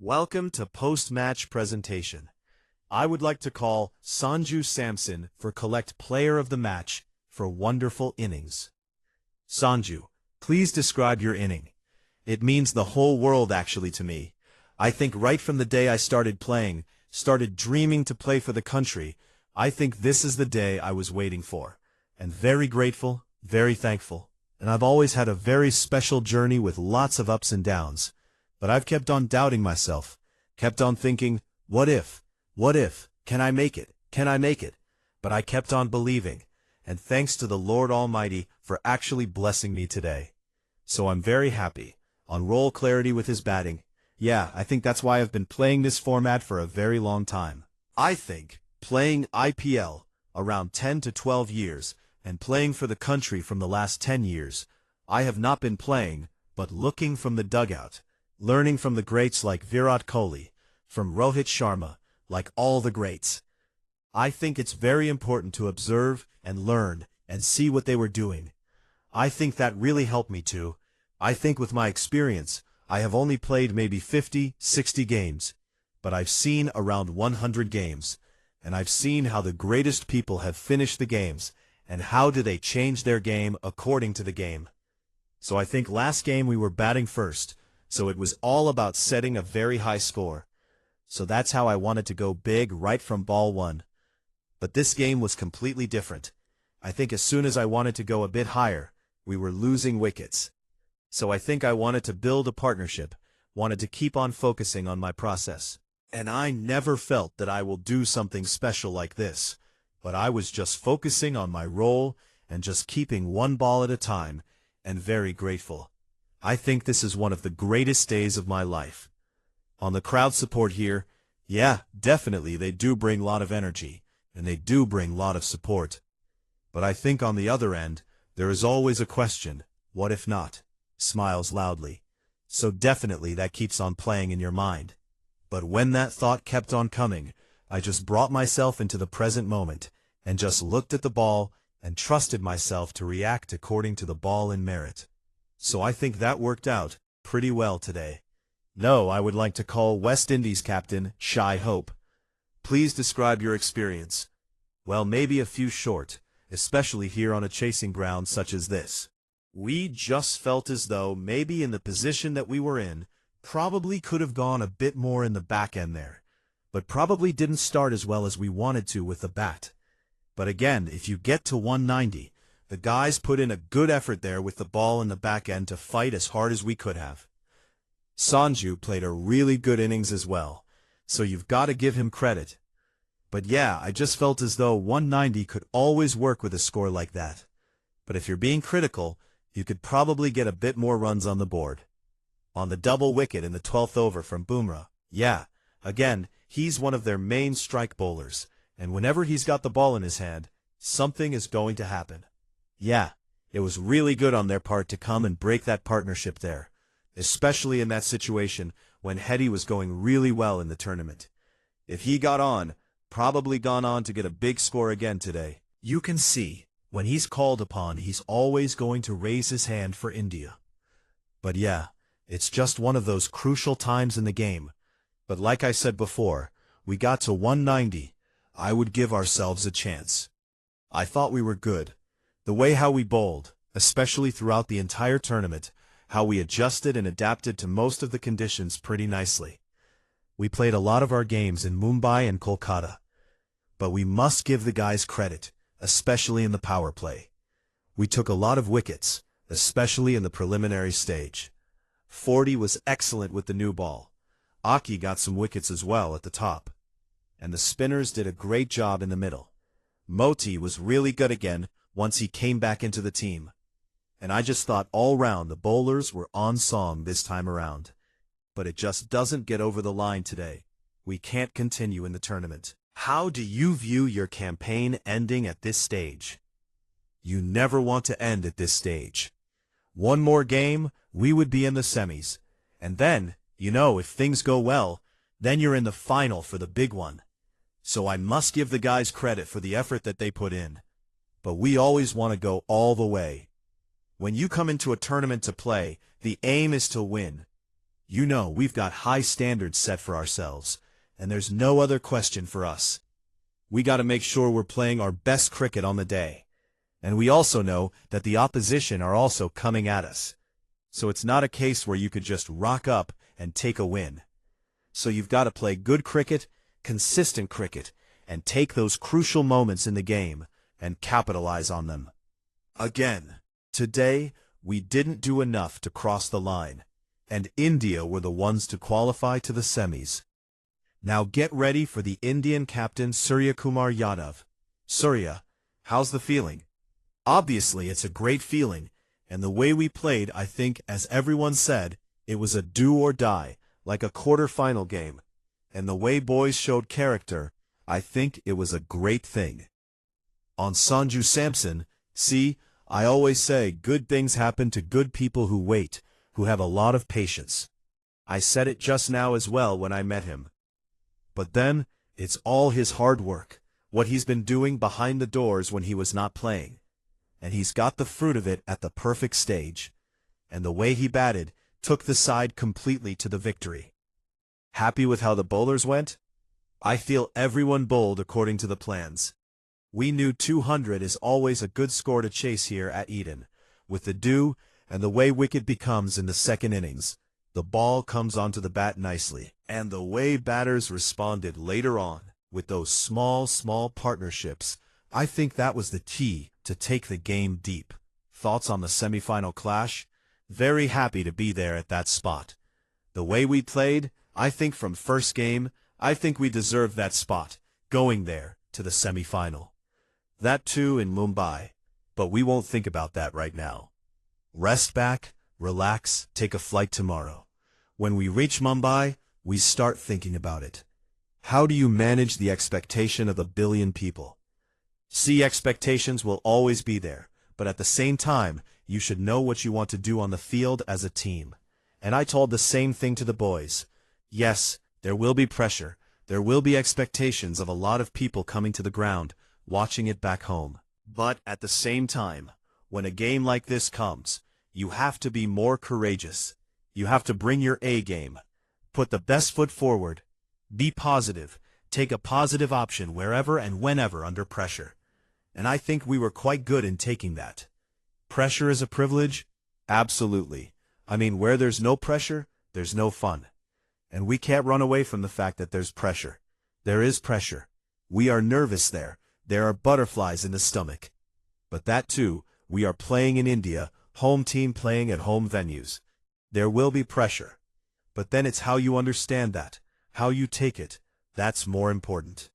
Welcome to post-match presentation. I would like to call Sanju Samson for Collect Player of the Match for wonderful innings. Sanju, please describe your inning. It means the whole world actually to me. I think right from the day I started playing, started dreaming to play for the country, I think this is the day I was waiting for. And very grateful, very thankful. And I've always had a very special journey with lots of ups and downs. But I've kept on doubting myself, kept on thinking, what if, can I make it, can I make it? But I kept on believing, and thanks to the Lord Almighty for actually blessing me today. So I'm very happy, on roll clarity with his batting. Yeah, I think that's why I've been playing this format for a very long time. I think, playing IPL around 10 to 12 years, and playing for the country from the last 10 years, I have not been playing, but looking from the dugout. Learning from the greats like Virat Kohli, from Rohit Sharma, like all the greats. I think it's very important to observe and learn and see what they were doing. I think that really helped me too. I think with my experience, I have only played maybe 50, 60 games, but I've seen around 100 games, and I've seen how the greatest people have finished the games, and how do they change their game according to the game. So I think last game we were batting first, so it was all about setting a very high score. So that's how I wanted to go big right from ball one. But this game was completely different. I think as soon as I wanted to go a bit higher, we were losing wickets. So I think I wanted to build a partnership, wanted to keep on focusing on my process. And I never felt that I will do something special like this, but I was just focusing on my role and just keeping one ball at a time, and very grateful. I think this is one of the greatest days of my life. On the crowd support here, yeah, definitely they do bring a lot of energy, and they do bring a lot of support. But I think on the other end, there is always a question, what if not? Smiles loudly. So definitely that keeps on playing in your mind. But when that thought kept on coming, I just brought myself into the present moment, and just looked at the ball, and trusted myself to react according to the ball in merit. So I think that worked out pretty well today. No, I would like to call West Indies captain Shy Hope. Please describe your experience. Well, maybe a few short, especially here on a chasing ground such as this. We just felt as though maybe in the position that we were in, probably could have gone a bit more in the back end there, but probably didn't start as well as we wanted to with the bat. But again, if you get to 190, the guys put in a good effort there with the ball in the back end to fight as hard as we could have. Sanju played a really good innings as well, so you've got to give him credit. But yeah, I just felt as though 190 could always work with a score like that. But if you're being critical, you could probably get a bit more runs on the board. On the double wicket in the 12th over from Bumrah, yeah, again, he's one of their main strike bowlers, and whenever he's got the ball in his hand, something is going to happen. Yeah, it was really good on their part to come and break that partnership there, especially in that situation when Hetty was going really well in the tournament. If he got on, probably gone on to get a big score again today. You can see, when he's called upon, he's always going to raise his hand for India. But yeah, it's just one of those crucial times in the game. But like I said before, we got to 190. I would give ourselves a chance. I thought we were good. The way how we bowled, especially throughout the entire tournament, how we adjusted and adapted to most of the conditions pretty nicely. We played a lot of our games in Mumbai and Kolkata. But we must give the guys credit, especially in the power play. We took a lot of wickets, especially in the preliminary stage. 40 was excellent with the new ball. Aki got some wickets as well at the top. And the spinners did a great job in the middle. Moti was really good again once he came back into the team. And I just thought all round the bowlers were on song this time around. But it just doesn't get over the line today. We can't continue in the tournament. How do you view your campaign ending at this stage? You never want to end at this stage. One more game, we would be in the semis. And then, you know, if things go well, then you're in the final for the big one. So I must give the guys credit for the effort that they put in. But we always want to go all the way. When you come into a tournament to play, the aim is to win. You know we've got high standards set for ourselves, and there's no other question for us. We gotta make sure we're playing our best cricket on the day. And we also know that the opposition are also coming at us. So it's not a case where you could just rock up and take a win. So you've got to play good cricket, consistent cricket, and take those crucial moments in the game and capitalize on them. Again, today, we didn't do enough to cross the line, and India were the ones to qualify to the semis. Now get ready for the Indian captain Surya Kumar Yadav. Surya, how's the feeling? Obviously, it's a great feeling, and the way we played, I think, as everyone said, it was a do or die, like a quarter-final game. And the way boys showed character, I think it was a great thing. On Sanju Samson, see, I always say good things happen to good people who wait, who have a lot of patience. I said it just now as well when I met him. But then, it's all his hard work, what he's been doing behind the doors when he was not playing. And he's got the fruit of it at the perfect stage. And the way he batted took the side completely to the victory. Happy with how the bowlers went? I feel everyone bowled according to the plans. We knew 200 is always a good score to chase here at Eden. With the dew and the way wicket becomes in the second innings, the ball comes onto the bat nicely. And the way batters responded later on, with those small partnerships, I think that was the key to take the game deep. Thoughts on the semifinal clash? Very happy to be there at that spot. The way we played, I think from first game, I think we deserved that spot, going there to the semifinal. That too in Mumbai, but we won't think about that right now. Rest back, relax, take a flight tomorrow. When we reach Mumbai, we start thinking about it. How do you manage the expectation of 1 billion people? See, expectations will always be there, but at the same time, you should know what you want to do on the field as a team. And I told the same thing to the boys. Yes, there will be pressure. There will be expectations of a lot of people coming to the ground, watching it back home. But at the same time, when a game like this comes, you have to be more courageous. You have to bring your A game. Put the best foot forward. Be positive. Take a positive option wherever and whenever under pressure. And I think we were quite good in taking that. Pressure is a privilege? Absolutely. I mean, where there's no pressure, there's no fun. And we can't run away from the fact that there's pressure. There is pressure. We are nervous there. There are butterflies in the stomach. But that too, we are playing in India, home team playing at home venues. There will be pressure. But then it's how you understand that, how you take it. That's more important.